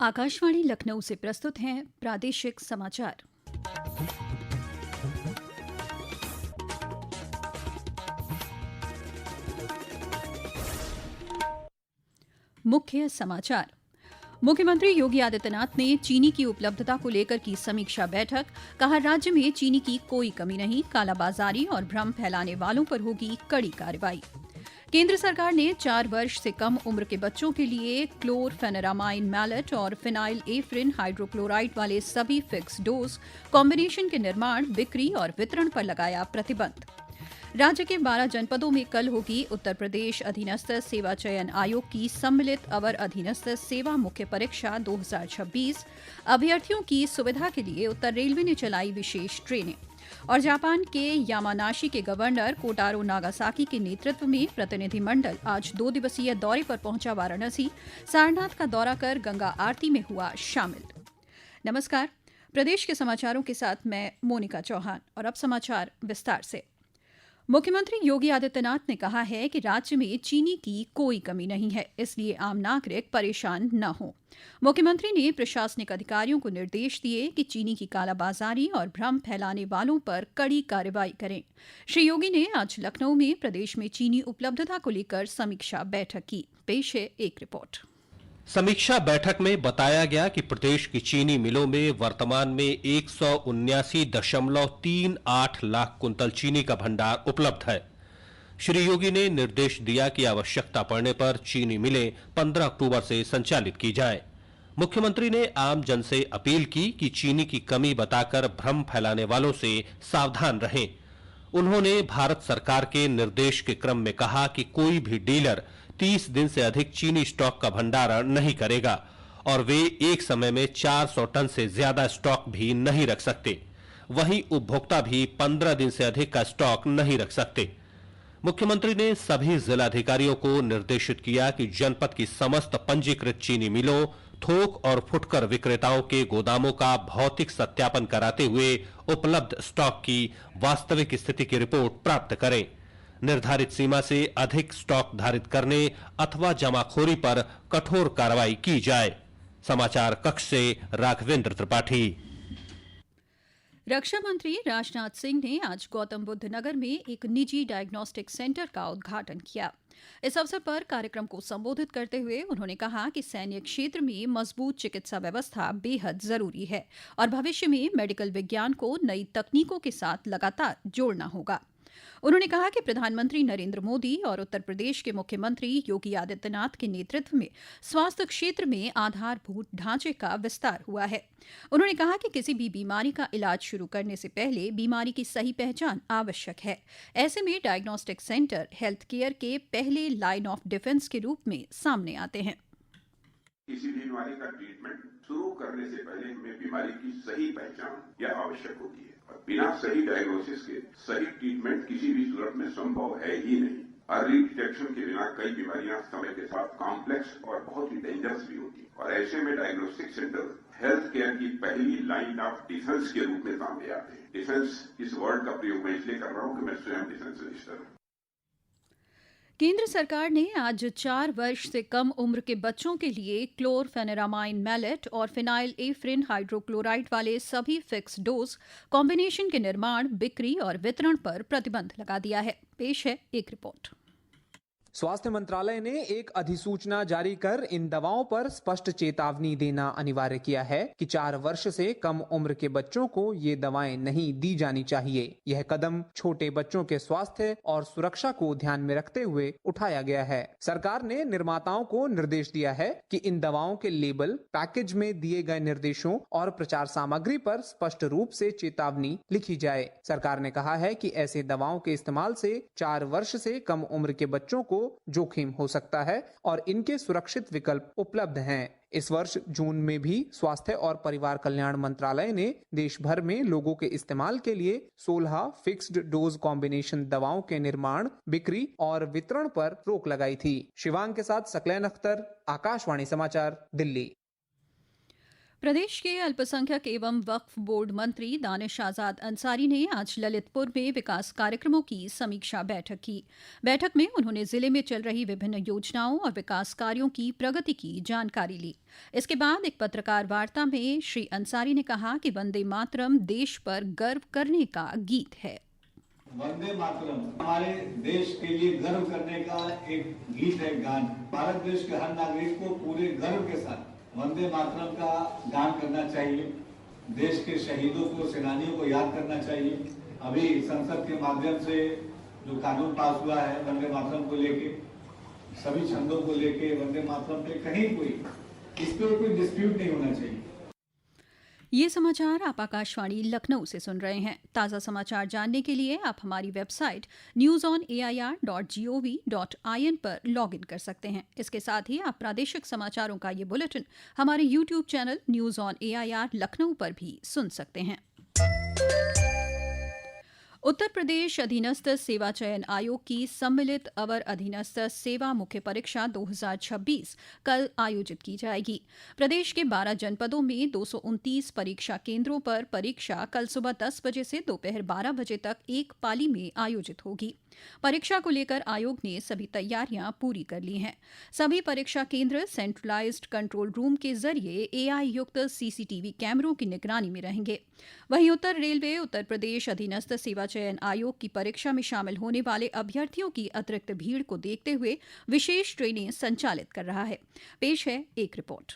आकाशवाणी लखनऊ से प्रस्तुत हैं प्रादेशिक समाचार। मुख्य समाचार। मुख्यमंत्री योगी आदित्यनाथ ने चीनी की उपलब्धता को लेकर की समीक्षा बैठक। कहा, राज्य में चीनी की कोई कमी नहीं, कालाबाजारी और भ्रम फैलाने वालों पर होगी कड़ी कार्रवाई। केंद्र सरकार ने 4 वर्ष से कम उम्र के बच्चों के लिए क्लोरफेनेरामाइन मैलेट और फिनाइल एफ्रिन हाइड्रोक्लोराइड वाले सभी फिक्स डोज कॉम्बिनेशन के निर्माण, बिक्री और वितरण पर लगाया प्रतिबंध। राज्य के 12 जनपदों में कल होगी उत्तर प्रदेश अधीनस्थ सेवा चयन आयोग की सम्मिलित अवर अधीनस्थ सेवा मुख्य परीक्षा 2026। अभ्यर्थियों की सुविधा के लिए उत्तर रेलवे ने चलाई विशेष ट्रेनें। और जापान के यामानाशी के गवर्नर कोटारो नागासाकी के नेतृत्व में प्रतिनिधिमंडल आज 2 दिवसीय दौरे पर पहुंचा वाराणसी। सारनाथ का दौरा कर गंगा आरती में हुआ शामिल। नमस्कार, प्रदेश के समाचारों के साथ मैं मोनिका चौहान। और अब समाचार विस्तार से। मुख्यमंत्री योगी आदित्यनाथ ने कहा है कि राज्य में चीनी की कोई कमी नहीं है, इसलिए आम नागरिक परेशान न हो। मुख्यमंत्री ने प्रशासनिक अधिकारियों को निर्देश दिए कि चीनी की कालाबाजारी और भ्रम फैलाने वालों पर कड़ी कार्रवाई करें। श्री योगी ने आज लखनऊ में प्रदेश में चीनी उपलब्धता को लेकर समीक्षा बैठक की। पेश है एक रिपोर्ट। समीक्षा बैठक में बताया गया कि प्रदेश की चीनी मिलों में वर्तमान में 179.38 लाख कुंतल चीनी का भंडार उपलब्ध है। श्री योगी ने निर्देश दिया कि आवश्यकता पड़ने पर चीनी मिलें 15 अक्टूबर से संचालित की जाए। मुख्यमंत्री ने आम जन से अपील की कि चीनी की कमी बताकर भ्रम फैलाने वालों से सावधान रहें। उन्होंने भारत सरकार के निर्देश के क्रम में कहा कि कोई भी डीलर 30 दिन से अधिक चीनी स्टॉक का भंडारण नहीं करेगा और वे एक समय में 400 टन से ज्यादा स्टॉक भी नहीं रख सकते। वहीं उपभोक्ता भी 15 दिन से अधिक का स्टॉक नहीं रख सकते। मुख्यमंत्री ने सभी जिलाधिकारियों को निर्देशित किया कि जनपद की समस्त पंजीकृत चीनी मिलों, थोक और फुटकर विक्रेताओं के गोदामों का भौतिक सत्यापन कराते हुए उपलब्ध स्टॉक की वास्तविक स्थिति की रिपोर्ट प्राप्त करें। निर्धारित सीमा से अधिक स्टॉक धारित करने अथवा जमाखोरी पर कठोर कार्रवाई की जाए। समाचार कक्ष से राघवेंद्र त्रिपाठी। रक्षा मंत्री राजनाथ सिंह ने आज गौतम बुद्ध नगर में एक निजी डायग्नोस्टिक सेंटर का उद्घाटन किया। इस अवसर पर कार्यक्रम को संबोधित करते हुए उन्होंने कहा कि सैन्य क्षेत्र में मजबूत चिकित्सा व्यवस्था बेहद जरूरी है और भविष्य में मेडिकल विज्ञान को नई तकनीकों के साथ लगातार जोड़ना होगा। उन्होंने कहा कि प्रधानमंत्री नरेंद्र मोदी और उत्तर प्रदेश के मुख्यमंत्री योगी आदित्यनाथ के नेतृत्व में स्वास्थ्य क्षेत्र में आधारभूत ढांचे का विस्तार हुआ है। उन्होंने कहा कि किसी भी बीमारी का इलाज शुरू करने से पहले बीमारी की सही पहचान आवश्यक है। ऐसे में डायग्नोस्टिक सेंटर हेल्थ केयर के पहले लाइन ऑफ डिफेंस के रूप में सामने आते हैं। किसी भी बीमारी का ट्रीटमेंट शुरू करने से पहले हमें बीमारी की सही पहचान यह आवश्यक होती है। बिना सही डायग्नोसिस के सही ट्रीटमेंट किसी भी सूरत में संभव है ही नहीं। अर्ली डिटेक्शन के बिना कई बीमारियां समय के साथ कॉम्प्लेक्स और बहुत ही डेंजरस भी होती है और ऐसे में डायग्नोस्टिक सेंटर हेल्थ केयर की पहली लाइन ऑफ डिफेंस के रूप में सामने आते हैं। डिफेंस इस वर्ड का प्रयोग मैं इसलिए कर रहा हूं कि मैं स्वयं डिफेंस रजिस्टर हूं। केंद्र सरकार ने आज 4 वर्ष से कम उम्र के बच्चों के लिए क्लोरफेनेरामाइन मैलेट और फिनाइल एफ्रिन हाइड्रोक्लोराइड वाले सभी फिक्स डोज कॉम्बिनेशन के निर्माण, बिक्री और वितरण पर प्रतिबंध लगा दिया है। पेश है एक रिपोर्ट। स्वास्थ्य मंत्रालय ने एक अधिसूचना जारी कर इन दवाओं पर स्पष्ट चेतावनी देना अनिवार्य किया है कि 4 वर्ष से कम उम्र के बच्चों को ये दवाएं नहीं दी जानी चाहिए। यह कदम छोटे बच्चों के स्वास्थ्य और सुरक्षा को ध्यान में रखते हुए उठाया गया है। सरकार ने निर्माताओं को निर्देश दिया है कि इन दवाओं के लेबल, पैकेज में दिए गए निर्देशों और प्रचार सामग्री पर स्पष्ट रूप से चेतावनी लिखी जाए। सरकार ने कहा है कि ऐसे दवाओं के इस्तेमाल से 4 वर्ष से कम उम्र के बच्चों को जोखिम हो सकता है और इनके सुरक्षित विकल्प उपलब्ध हैं। इस वर्ष जून में भी स्वास्थ्य और परिवार कल्याण मंत्रालय ने देश भर में लोगों के इस्तेमाल के लिए 16 फिक्स्ड डोज कॉम्बिनेशन दवाओं के निर्माण, बिक्री और वितरण पर रोक लगाई थी। शिवांग के साथ सकलैन अख्तर, आकाशवाणी समाचार, दिल्ली। प्रदेश के अल्पसंख्यक एवं वक्फ बोर्ड मंत्री दानिश आजाद अंसारी ने आज ललितपुर में विकास कार्यक्रमों की समीक्षा बैठक की। बैठक में उन्होंने जिले में चल रही विभिन्न योजनाओं और विकास कार्यों की प्रगति की जानकारी ली। इसके बाद एक पत्रकार वार्ता में श्री अंसारी ने कहा कि वंदे मातरम देश पर गर्व करने का गीत है। वंदे मातरम हमारे देश के लिए गर्व करने का एक गीत है, गान। भारत देश के हर नागरिक को पूरे गर्व के साथ वंदे मातरम का गान करना चाहिए। देश के शहीदों को, सेनानियों को याद करना चाहिए। अभी संसद के माध्यम से जो कानून पास हुआ है वंदे मातरम को लेके, सभी छंदों को लेके, वंदे मातरम पे कहीं इस पे कोई डिस्प्यूट नहीं होना चाहिए। ये समाचार आप आकाशवाणी लखनऊ से सुन रहे हैं। ताज़ा समाचार जानने के लिए आप हमारी वेबसाइट newsonair.gov.in पर लॉगिन कर सकते हैं। इसके साथ ही आप प्रादेशिक समाचारों का ये बुलेटिन हमारे YouTube channel news on AIR Lucknow पर भी सुन सकते हैं। उत्तर प्रदेश अधीनस्थ सेवा चयन आयोग की सम्मिलित अवर अधीनस्थ सेवा मुख्य परीक्षा 2026 कल आयोजित की जाएगी। प्रदेश के 12 जनपदों में 229 परीक्षा केंद्रों पर परीक्षा कल सुबह 10 बजे से दोपहर 12 बजे तक एक पाली में आयोजित होगी। परीक्षा को लेकर आयोग ने सभी तैयारियां पूरी कर ली हैं। सभी परीक्षा केंद्र सेंट्रलाइज्ड कंट्रोल रूम के जरिए AI युक्त CCTV कैमरों की निगरानी में रहेंगे। वहीं उत्तर रेलवे उत्तर प्रदेश अधीनस्थ सेवा चयन आयोग की परीक्षा में शामिल होने वाले अभ्यर्थियों की अतिरिक्त भीड़ को देखते हुए विशेष ट्रेनें संचालित कर रहा है। पेश है एक रिपोर्ट।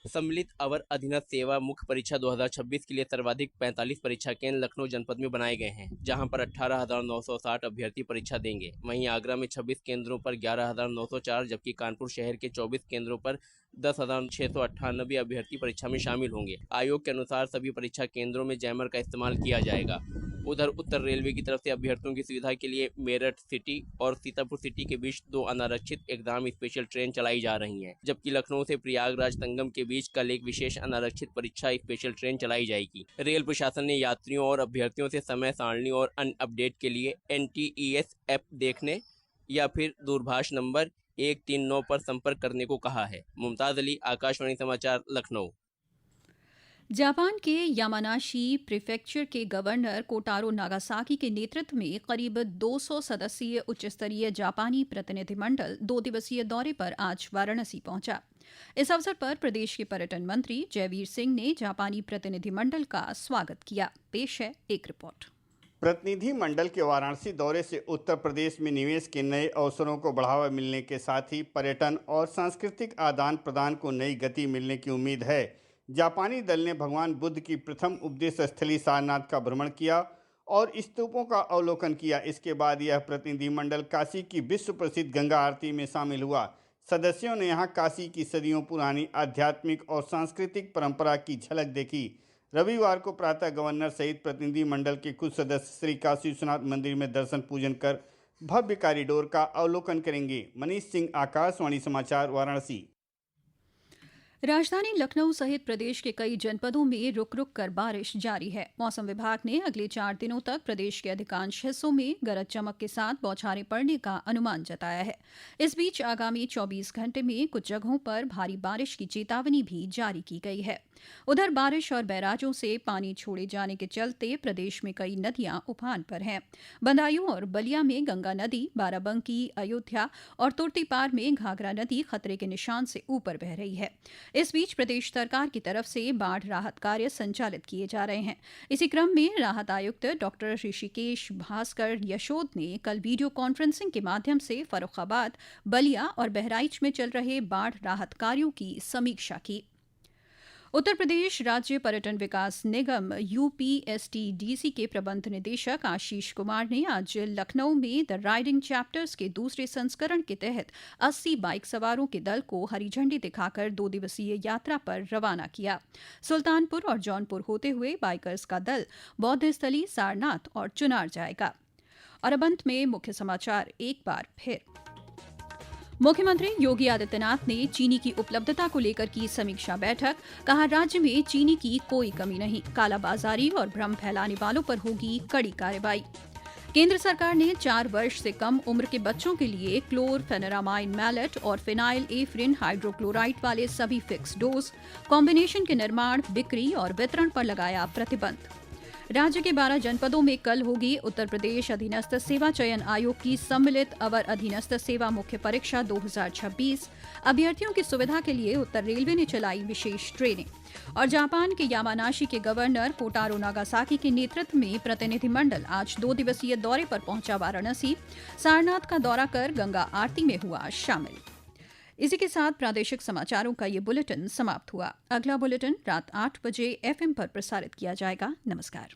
सम्मिलित अवर अधीनस्थ सेवा मुख्य परीक्षा 2026 के लिए सर्वाधिक 45 परीक्षा केंद्र लखनऊ जनपद में बनाए गए हैं, जहां पर 18,960 अभ्यर्थी परीक्षा देंगे। वहीं आगरा में 26 केंद्रों पर 11,904 जबकि कानपुर शहर के 24 केंद्रों पर 10,698 अभ्यर्थी परीक्षा में शामिल होंगे। आयोग के अनुसार सभी परीक्षा केंद्रों में जैमर का इस्तेमाल किया जाएगा। उधर उत्तर रेलवे की तरफ से अभ्यर्थियों की सुविधा के लिए मेरठ सिटी और सीतापुर सिटी के बीच 2 अनारक्षित एग्जाम स्पेशल ट्रेन चलाई जा रही हैं, जबकि लखनऊ से प्रयागराज संगम के बीच कल एक विशेष अनारक्षित परीक्षा स्पेशल ट्रेन चलाई जाएगी। रेल प्रशासन ने यात्रियों और अभ्यर्थियों से समय सारणी और अन्य अपडेट के लिए NTES ऐप देखने या फिर दूरभाष नंबर 139 पर संपर्क करने को कहा है। मुमताज अली, आकाशवाणी समाचार, लखनऊ। जापान के यामानाशी प्रीफेक्चर के गवर्नर कोटारो नागासाकी के नेतृत्व में करीब 200 सदस्यीय उच्चस्तरीय जापानी प्रतिनिधिमंडल 2 दिवसीय दौरे पर आज वाराणसी पहुंचा। इस अवसर पर प्रदेश के पर्यटन मंत्री जयवीर सिंह ने जापानी प्रतिनिधिमंडल का स्वागत किया। पेश है एक रिपोर्ट। प्रतिनिधि मंडल के वाराणसी दौरे से उत्तर प्रदेश में निवेश के नए अवसरों को बढ़ावा मिलने के साथ ही पर्यटन और सांस्कृतिक आदान प्रदान को नई गति मिलने की उम्मीद है। जापानी दल ने भगवान बुद्ध की प्रथम उपदेश स्थली सारनाथ का भ्रमण किया और स्तूपों का अवलोकन किया। इसके बाद यह प्रतिनिधिमंडल काशी की विश्व प्रसिद्ध गंगा आरती में शामिल हुआ। सदस्यों ने यहां काशी की सदियों पुरानी आध्यात्मिक और सांस्कृतिक परंपरा की झलक देखी। रविवार को प्रातः गवर्नर सहित प्रतिनिधिमंडल के कुछ सदस्य श्री काशी विश्वनाथ मंदिर में दर्शन पूजन कर भव्य कॉरिडोर का अवलोकन करेंगे। मनीष सिंह, आकाशवाणी समाचार, वाराणसी। राजधानी लखनऊ सहित प्रदेश के कई जनपदों में रुक रुक कर बारिश जारी है। मौसम विभाग ने अगले 4 दिनों तक प्रदेश के अधिकांश हिस्सों में गरज चमक के साथ बौछारें पड़ने का अनुमान जताया है। इस बीच आगामी 24 घंटे में कुछ जगहों पर भारी बारिश की चेतावनी भी जारी की गई है। उधर बारिश और बैराजों से पानी छोड़े जाने के चलते प्रदेश में कई नदियां उफान पर हैं। बदायूं और बलिया में गंगा नदी, बाराबंकी, अयोध्या और तुर्तीपार में घाघरा नदी खतरे के निशान से ऊपर बह रही है। इस बीच प्रदेश सरकार की तरफ से बाढ़ राहत कार्य संचालित किए जा रहे हैं। इसी क्रम में राहत आयुक्त डॉक्टर ऋषिकेश भास्कर यशोद ने कल वीडियो कॉन्फ्रेंसिंग के माध्यम से फर्रुखाबाद, बलिया और बहराइच में चल रहे बाढ़ राहत कार्यों की समीक्षा की। उत्तर प्रदेश राज्य पर्यटन विकास निगम UPSTDC के प्रबंध निदेशक आशीष कुमार ने आज लखनऊ में द राइडिंग चैप्टर्स के दूसरे संस्करण के तहत 80 बाइक सवारों के दल को हरी झंडी दिखाकर 2 दिवसीय यात्रा पर रवाना किया। सुल्तानपुर और जौनपुर होते हुए बाइकर्स का दल बौद्ध स्थली, सारनाथ और चुनार जाएगा। और अब अंत में मुख्य समाचार एक बार फिर। मुख्यमंत्री योगी आदित्यनाथ ने चीनी की उपलब्धता को लेकर की समीक्षा बैठक। कहा, राज्य में चीनी की कोई कमी नहीं, कालाबाजारी और भ्रम फैलाने वालों पर होगी कड़ी कार्रवाई। केंद्र सरकार ने 4 वर्ष से कम उम्र के बच्चों के लिए क्लोरफेनेरामाइन मैलेट और फिनाइल एफ्रिन हाइड्रोक्लोराइड वाले सभी फिक्स डोज कॉम्बिनेशन के निर्माण, बिक्री और वितरण पर लगाया प्रतिबंध। राज्य के 12 जनपदों में कल होगी उत्तर प्रदेश अधीनस्थ सेवा चयन आयोग की सम्मिलित अवर अधीनस्थ सेवा मुख्य परीक्षा 2026। अभ्यर्थियों की सुविधा के लिए उत्तर रेलवे ने चलाई विशेष ट्रेनें। और जापान के यामानाशी के गवर्नर कोटारो नागासाकी के नेतृत्व में प्रतिनिधिमंडल आज 2 दिवसीय दौरे पर पहुंचा वाराणसी। सारनाथ का दौरा कर गंगा आरती में हुआ शामिल। इसी के साथ प्रादेशिक समाचारों का ये बुलेटिन समाप्त हुआ। अगला बुलेटिन रात 8 बजे FM पर प्रसारित किया जाएगा। नमस्कार।